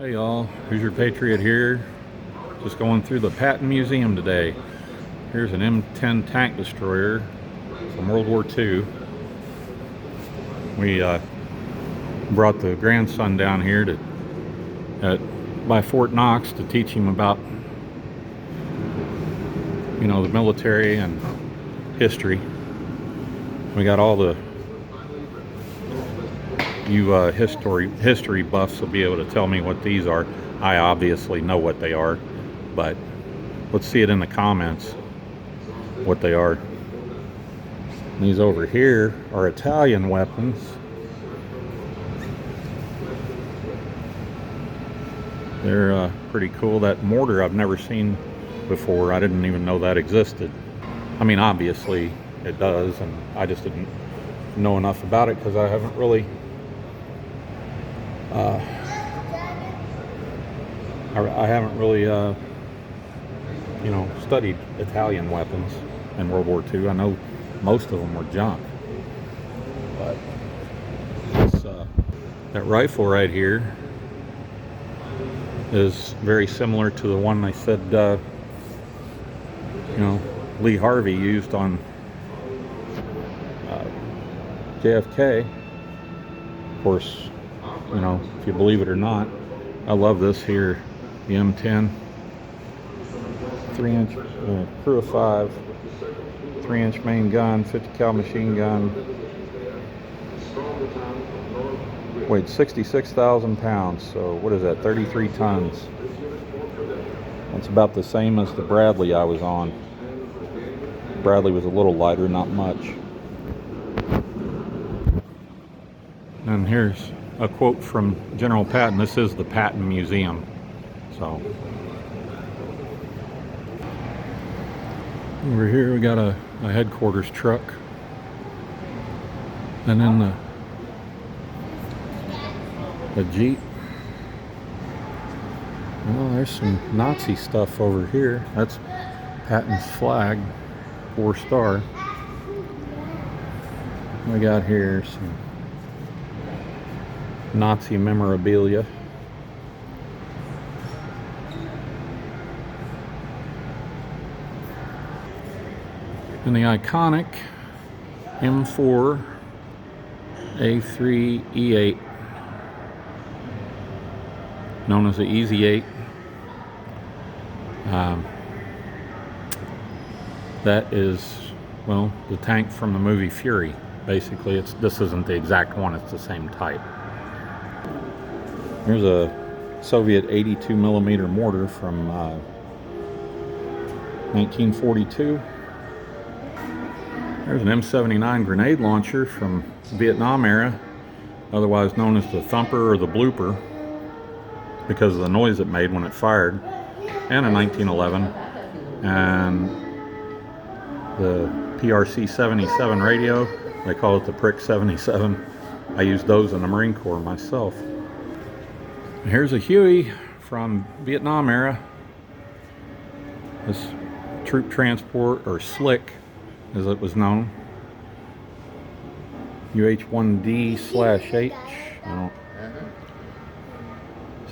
Hey y'all, who's your patriot here? Just going through the Patton Museum today. Here's an M10 tank destroyer from World War II. We brought the grandson down here by Fort Knox to teach him about, the military and history. We got all the history buffs will be able to tell me what these are. I obviously know what they are, but let's see it in the comments what they are. These over here are Italian weapons. They're pretty cool. That mortar I've never seen before. I didn't even know that existed. I mean, obviously it does, and I just didn't know enough about it because I haven't really studied Italian weapons in World War II. I know most of them were junk, but that rifle right here is very similar to the one I said, Lee Harvey used on JFK. Of course, if you believe it or not, I love this here, the M10, 3-inch crew of 5, 3-inch main gun, 50 cal machine gun, weighed 66,000 pounds, so what is that, 33 tons. That's about the same as the Bradley I was on. Bradley was a little lighter, not much. And here's a quote from General Patton. This is the Patton Museum. So over here we got a headquarters truck, and then the Jeep. Well, there's some Nazi stuff over here. That's Patton's flag, 4-star. We got here some Nazi memorabilia. And the iconic M4 A3 E8, known as the Easy 8. That is, well, the tank from the movie Fury. Basically, this isn't the exact one, it's the same type. Here's a Soviet 82 millimeter mortar from 1942. There's an M79 grenade launcher from Vietnam era, otherwise known as the Thumper or the Blooper, because of the noise it made when it fired, and a 1911, and the PRC 77 radio. They call it the Prick 77. I used those in the Marine Corps myself. Here's a Huey from Vietnam era. This troop transport, or Slick as it was known. UH-1D/H.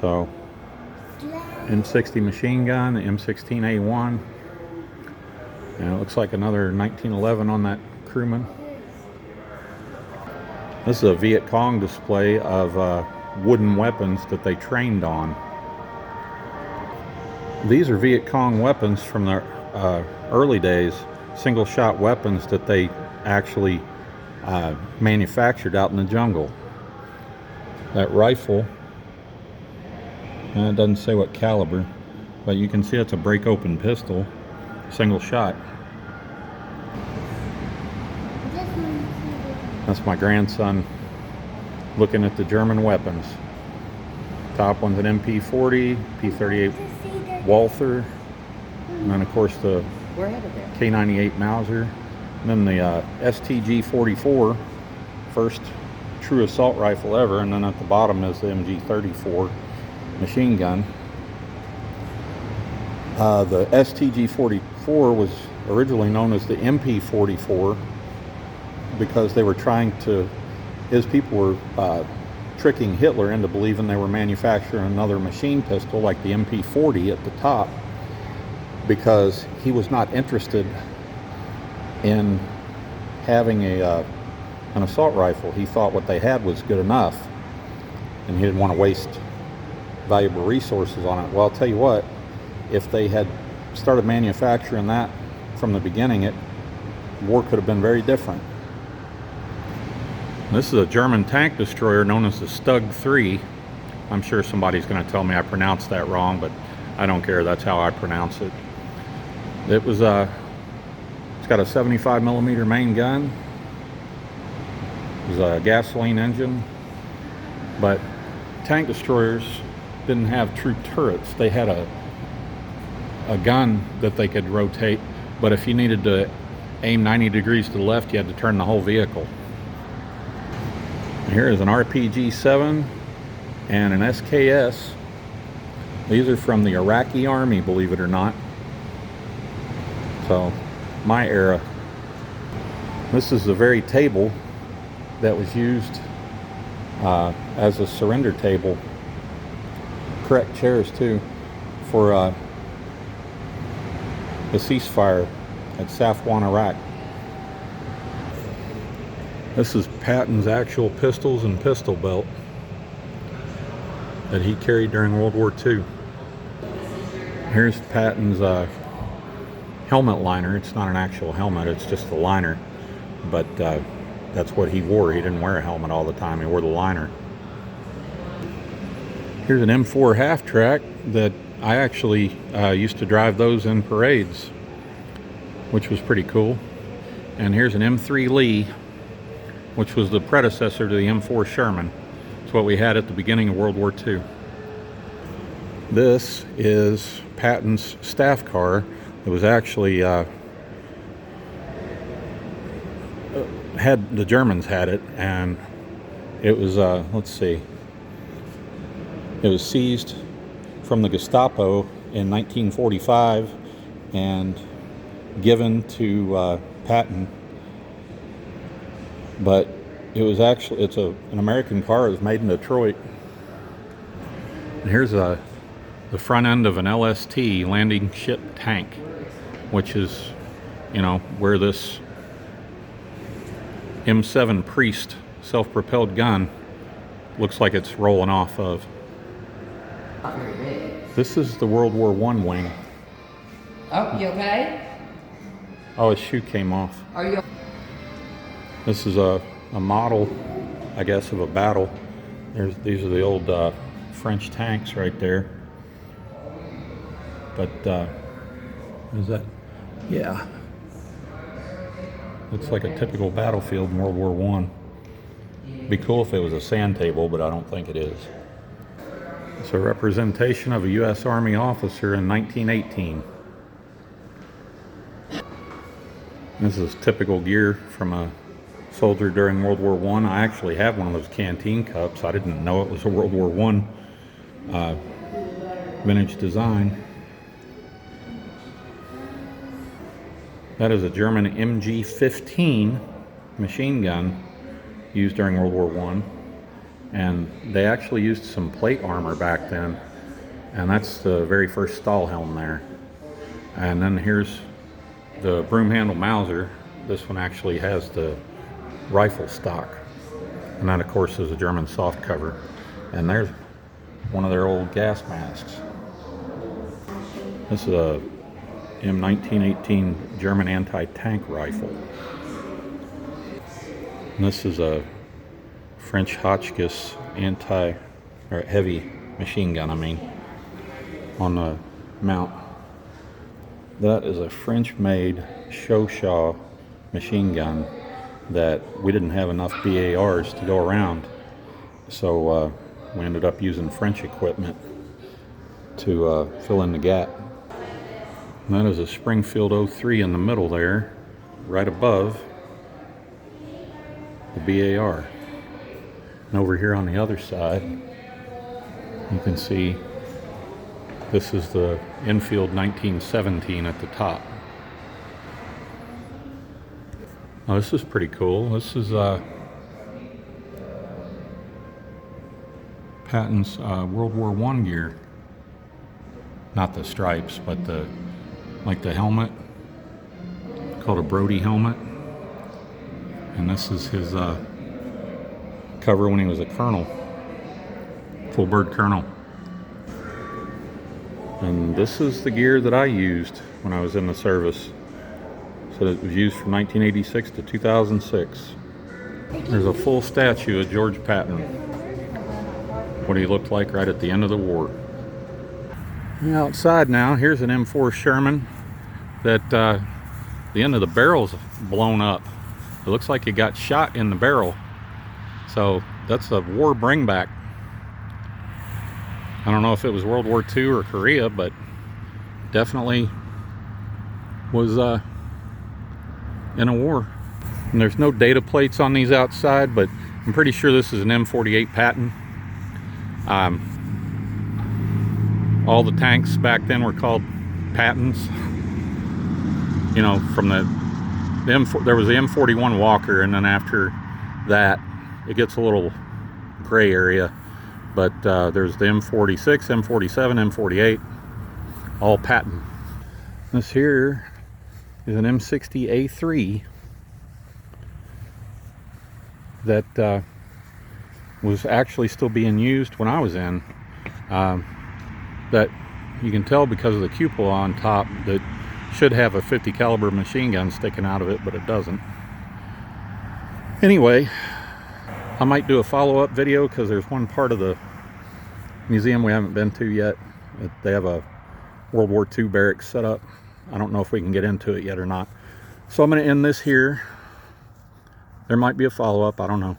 So M60 machine gun, the M16A1. And it looks like another 1911 on that crewman. This is a Viet Cong display of wooden weapons that they trained on. These are Viet Cong weapons from the early days, single shot weapons that they actually manufactured out in the jungle. That rifle, and it doesn't say what caliber, but you can see it's a break open pistol, single shot. That's my grandson looking at the German weapons. Top one's an MP40, P38 Walther, and then of course the K98 Mauser, and then the STG-44, first true assault rifle ever, and then at the bottom is the MG-34 machine gun. The STG-44 was originally known as the MP-44 because they were trying to, his people were tricking Hitler into believing they were manufacturing another machine pistol like the MP40 at the top, because he was not interested in having an assault rifle. He thought what they had was good enough, and he didn't want to waste valuable resources on it. Well, I'll tell you what, if they had started manufacturing that from the beginning, war could have been very different. This is a German tank destroyer known as the Stug 3. I'm sure somebody's going to tell me I pronounced that wrong, but I don't care. That's how I pronounce it. It was it's got a 75 millimeter main gun. It was a gasoline engine, but tank destroyers didn't have true turrets. They had a gun that they could rotate, but if you needed to aim 90 degrees to the left, you had to turn the whole vehicle. Here is an RPG-7 and an SKS. These are from the Iraqi Army, believe it or not. So, my era. This is the very table that was used as a surrender table. Correct chairs too, for the ceasefire at Safwan, Iraq. This is Patton's actual pistols and pistol belt that he carried during World War II. Here's Patton's helmet liner. It's not an actual helmet, it's just the liner, but that's what he wore. He didn't wear a helmet all the time, he wore the liner. Here's an M4 half-track that I actually used to drive those in parades, which was pretty cool. And here's an M3 Lee, which was the predecessor to the M4 Sherman. It's what we had at the beginning of World War II. This is Patton's staff car. It was actually the Germans had it, and it was let's see, it was seized from the Gestapo in 1945 and given to Patton. But it was actually, it's an American car. It was made in Detroit. And here's the front end of an LST, landing ship tank, which is, you know, where this M7 Priest self-propelled gun looks like it's rolling off of. This is the World War I wing. Oh, you okay? Oh, his shoe came off. Are you? This is a model, I guess, of a battle. These are the old French tanks right there. But is that? Yeah. Looks like a typical battlefield in World War I. Be cool if it was a sand table, but I don't think it is. It's a representation of a U.S. Army officer in 1918. This is typical gear from a soldier during World War I. I actually have one of those canteen cups. I didn't know it was a World War I vintage design. That is a German MG-15 machine gun used during World War I. And they actually used some plate armor back then. And that's the very first Stahlhelm there. And then here's the broom handle Mauser. This one actually has the rifle stock. And that, of course, is a German soft cover. And there's one of their old gas masks. This is a M1918 German anti-tank rifle. And this is a French Hotchkiss heavy machine gun, on the mount. That is a French-made Shoshaw machine gun that we didn't have enough BARs to go around, so we ended up using French equipment to fill in the gap. And that is a Springfield 03 in the middle there, right above the BAR. And over here on the other side, you can see this is the Enfield 1917 at the top. Now this is pretty cool. This is Patton's World War I gear. Not the stripes, but the helmet, called a Brody helmet. And this is his cover when he was a colonel, full bird colonel. And this is the gear that I used when I was in the service. So it was used from 1986 to 2006. There's a full statue of George Patton, what he looked like right at the end of the war. Outside now, here's an M4 Sherman that the end of the barrel's blown up. It looks like it got shot in the barrel. So that's a war bringback. I don't know if it was World War II or Korea, but definitely was in a war. And there's no data plates on these outside, but I'm pretty sure this is an M48 Patton. All the tanks back then were called Pattons. You know, from the M4, there was the M41 Walker, and then after that, it gets a little gray area. But there's the M46, M47, M48, all Patton. This here is an M60A3 that was actually still being used when I was in. That you can tell because of the cupola on top that should have a 50 caliber machine gun sticking out of it, but it doesn't. Anyway, I might do a follow-up video because there's one part of the museum we haven't been to yet. They have a World War II barracks set up. I don't know if we can get into it yet or not. So I'm going to end this here. There might be a follow-up, I don't know.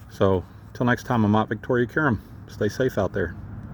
So, till next time, I'm Mott Victoria Curum. Stay safe out there.